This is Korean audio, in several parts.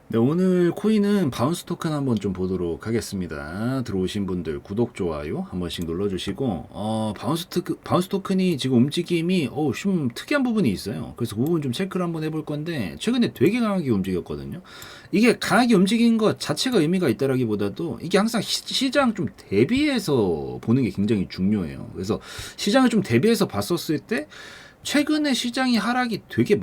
네, 오늘 코인은 바운스 토큰 한번 좀 보도록 하겠습니다. 들어오신 분들 구독, 좋아요 한 번씩 눌러주시고, 바운스 토큰이 지금 움직임이, 좀 특이한 부분이 있어요. 그래서 그 부분 좀 체크를 한번 해볼 건데, 최근에 되게 강하게 움직였거든요. 이게 강하게 움직인 것 자체가 의미가 있다라기보다도, 이게 항상 시장 좀 대비해서 보는 게 굉장히 중요해요. 그래서 시장을 좀 대비해서 봤었을 때, 최근에 시장이 하락이 되게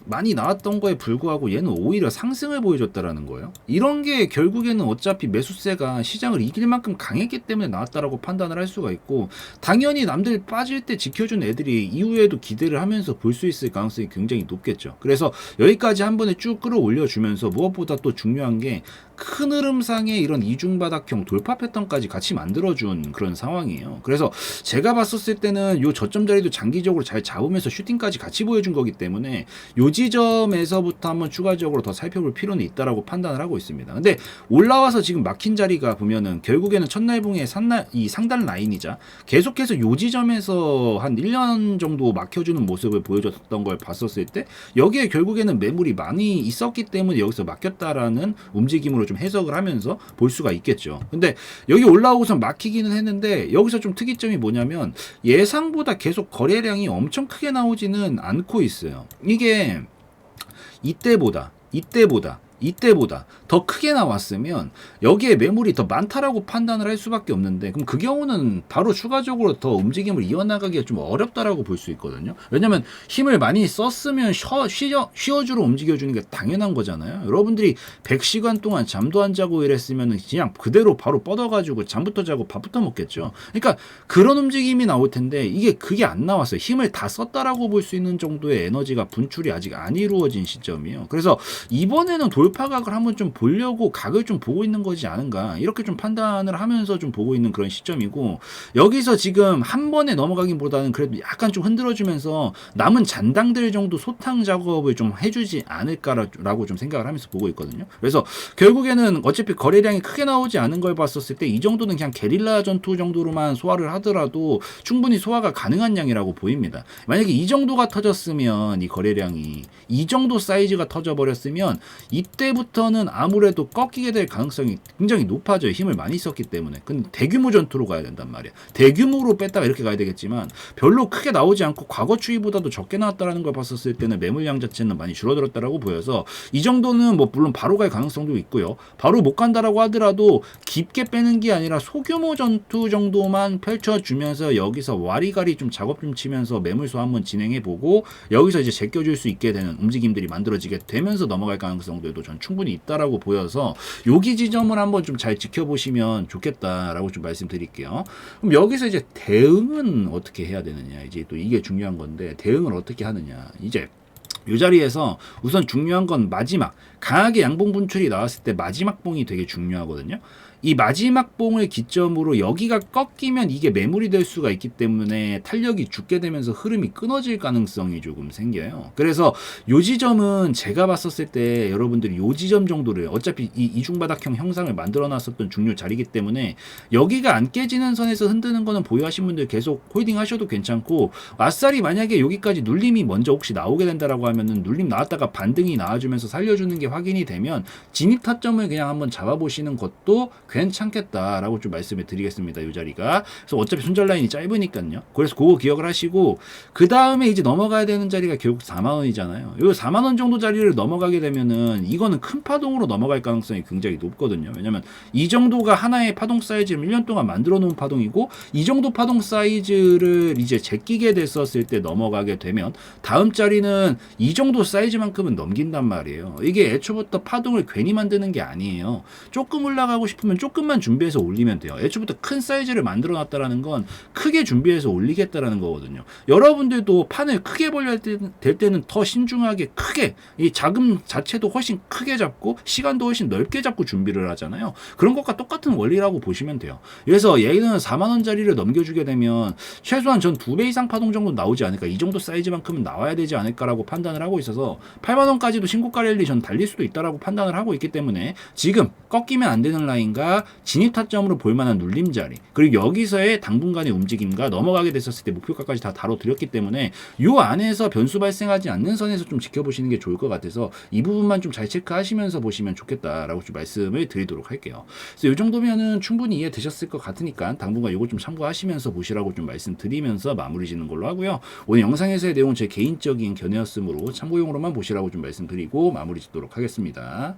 많이 나왔던 거에 불구하고 얘는 오히려 상승을 보여줬다라는 거예요. 이런 게 결국에는 어차피 매수세가 시장을 이길 만큼 강했기 때문에 나왔다라고 판단을 할 수가 있고, 당연히 남들 빠질 때 지켜준 애들이 이후에도 기대를 하면서 볼 수 있을 가능성이 굉장히 높겠죠. 그래서 여기까지 한 번에 쭉 끌어올려 주면서, 무엇보다 또 중요한 게 큰 흐름상의 이런 이중바닥형 돌파 패턴까지 같이 만들어준 그런 상황이에요. 그래서 제가 봤었을 때는 요 저점 자리도 장기적으로 잘 잡으면서 슈팅까지 같이 보여준 거기 때문에 요 지점에서부터 한번 추가적으로 더 살펴볼 필요는 있다라고 판단을 하고 있습니다. 근데 올라와서 지금 막힌 자리가 보면은 결국에는 첫날봉의 이 상단 라인이자 계속해서 요 지점에서 한 1년 정도 막혀주는 모습을 보여줬던 걸 봤었을 때, 여기에 결국에는 매물이 많이 있었기 때문에 여기서 막혔다라는 움직임으로 좀 해석을 하면서 볼 수가 있겠죠. 근데 여기 올라오고서 막히기는 했는데, 여기서 좀 특이점이 뭐냐면 예상보다 계속 거래량이 엄청 크게 나오지는 않고 있어요. 이게 이때보다 더 크게 나왔으면 여기에 매물이 더 많다라고 판단을 할 수밖에 없는데, 그럼 그 경우는 바로 추가적으로 더 움직임을 이어나가기가 좀 어렵다라고 볼 수 있거든요. 왜냐면 힘을 많이 썼으면 쉬어주러 움직여주는 게 당연한 거잖아요. 여러분들이 100시간 동안 잠도 안 자고 이랬으면 그냥 그대로 바로 뻗어가지고 잠부터 자고 밥부터 먹겠죠. 그러니까 그런 움직임이 나올 텐데, 그게 안 나왔어요. 힘을 다 썼다라고 볼 수 있는 정도의 에너지가 분출이 아직 안 이루어진 시점이에요. 그래서 이번에는 돌파각을 한번 좀 보려고 각을 좀 보고 있는 거지 않은가, 이렇게 좀 판단을 하면서 좀 보고 있는 그런 시점이고, 여기서 지금 한 번에 넘어가기보다는 그래도 약간 좀 흔들어주면서 남은 잔당들 정도 소탕 작업을 좀 해주지 않을까라고 좀 생각을 하면서 보고 있거든요. 그래서 결국에는 어차피 거래량이 크게 나오지 않은 걸 봤었을 때 이 정도는 그냥 게릴라 전투 정도로만 소화를 하더라도 충분히 소화가 가능한 양이라고 보입니다. 만약에 이 정도가 터졌으면, 이 거래량이 이 정도 사이즈가 터져버렸으면 이때부터는 아무래도 꺾이게 될 가능성이 굉장히 높아져요. 힘을 많이 썼기 때문에. 근데 대규모 전투로 가야 된단 말이야. 대규모로 뺐다가 이렇게 가야 되겠지만, 별로 크게 나오지 않고 과거 추이보다도 적게 나왔다라는 걸 봤었을 때는 매물량 자체는 많이 줄어들었다라고 보여서, 이 정도는 뭐 물론 바로 갈 가능성도 있고요. 바로 못 간다라고 하더라도 깊게 빼는 게 아니라 소규모 전투 정도만 펼쳐주면서 여기서 와리가리 좀 작업 좀 치면서 매물소 한번 진행해보고, 여기서 이제 제껴줄 수 있게 되는 움직임들이 만들어지게 되면서 넘어갈 가능성들도 전 충분히 있다라고 보여서, 여기 지점을 한번 좀 잘 지켜보시면 좋겠다라고 좀 말씀드릴게요. 그럼 여기서 이제 대응은 어떻게 해야 되느냐, 이제 또 이게 중요한 건데, 대응을 어떻게 하느냐. 이제 이 자리에서 우선 중요한 건 마지막 강하게 양봉 분출이 나왔을 때 마지막 봉이 되게 중요하거든요. 이 마지막 봉을 기점으로 여기가 꺾이면 이게 매물이 될 수가 있기 때문에 탄력이 죽게 되면서 흐름이 끊어질 가능성이 조금 생겨요. 그래서 요 지점은 제가 봤었을 때 여러분들이 요 지점 정도를, 어차피 이 이중바닥형 형상을 만들어 놨었던 중요 자리이기 때문에 여기가 안 깨지는 선에서 흔드는 거는 보유하신 분들 계속 홀딩 하셔도 괜찮고, 아싸리 만약에 여기까지 눌림이 먼저 혹시 나오게 된다라고 하면은 눌림 나왔다가 반등이 나와주면서 살려주는 게 확인이 되면 진입 타점을 그냥 한번 잡아보시는 것도 괜찮겠다라고 좀 말씀을 드리겠습니다. 이 자리가. 그래서 어차피 손절 라인이 짧으니까요. 그래서 그거 기억을 하시고, 그 다음에 이제 넘어가야 되는 자리가 결국 4만원이잖아요. 이 4만원 정도 자리를 넘어가게 되면은 이거는 큰 파동으로 넘어갈 가능성이 굉장히 높거든요. 왜냐면 이 정도가 하나의 파동 사이즈를 1년 동안 만들어 놓은 파동이고, 이 정도 파동 사이즈를 이제 제끼게 됐었을 때 넘어가게 되면 다음 자리는 이 정도 사이즈만큼은 넘긴단 말이에요. 이게 애초부터 파동을 괜히 만드는 게 아니에요. 조금 올라가고 싶으면 조금만 준비해서 올리면 돼요. 애초부터 큰 사이즈를 만들어 놨다라는 건 크게 준비해서 올리겠다라는 거거든요. 여러분들도 판을 크게 벌려야 될 때는 더 신중하게 크게, 이 자금 자체도 훨씬 크게 잡고 시간도 훨씬 넓게 잡고 준비를 하잖아요. 그런 것과 똑같은 원리라고 보시면 돼요. 그래서 얘는 4만원짜리를 넘겨주게 되면 최소한 전 2배 이상 파동 정도 나오지 않을까, 이 정도 사이즈만큼은 나와야 되지 않을까라고 판단을 하고 있어서 8만원까지도 신고가 랠리 전 달릴 수도 있다라고 판단을 하고 있기 때문에, 지금 꺾이면 안 되는 라인과 타가 진입 타점으로 볼 만한 눌림자리, 그리고 여기서의 당분간의 움직임과 넘어가게 됐었을 때 목표가까지 다 다뤄드렸기 때문에 요 안에서 변수 발생하지 않는 선에서 좀 지켜보시는 게 좋을 것 같아서 이 부분만 좀 잘 체크하시면서 보시면 좋겠다라고 좀 말씀을 드리도록 할게요. 그래서 이 정도면은 충분히 이해되셨을 것 같으니까 당분간 이거 좀 참고하시면서 보시라고 좀 말씀드리면서 마무리 짓는 걸로 하고요. 오늘 영상에서의 내용은 제 개인적인 견해였으므로 참고용으로만 보시라고 좀 말씀드리고 마무리 짓도록 하겠습니다.